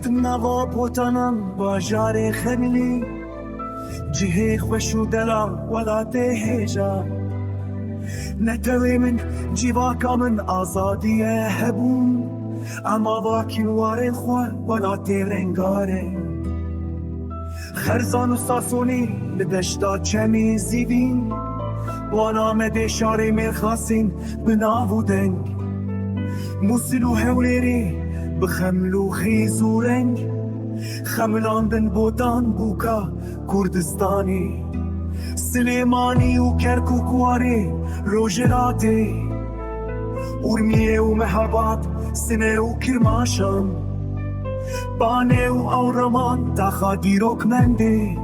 اسکتم نوا پوتانم باجار خملی جهه خوش و دلا ولات هجا نتوی من جیواکا من آزادیه هبون اما واکن وارن خواه ولات رنگاره خرزان و ساسونی لدشتا چمی زیبین وانامد شاره مرخاسین بناو دنگ موسلو هوليري بخملو خيزو رنج خملاندن بودان بوكا كردستاني سليماني وكركو كواري روجراتي ورمية ومهربات سنة وكرماشان باني وأورمان تاخاديروك مندي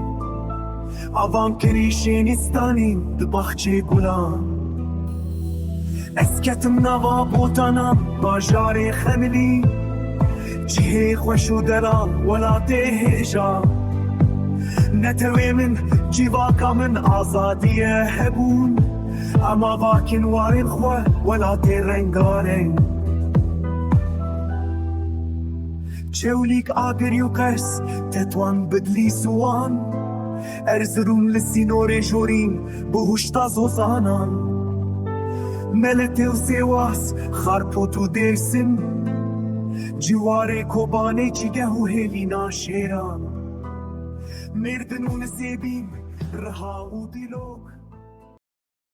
عوام كريشينستاني ببخشي قلان اسکتم نوا بوتانم باجار خملی جهه خوش و دلا ولات هجا نتوی من جیواکا من آزادیه هبون اما واکن وارن خواه ولات رنگارن چولیک آگری و قرس تتوان بدلی سوان ارزرون لسینور جورین بهشتا زوزانان ملت و سواس خارپوت و درسم جوار کوبانه چیگه و هلینا شیران مردنون زیبیم رها و دیلو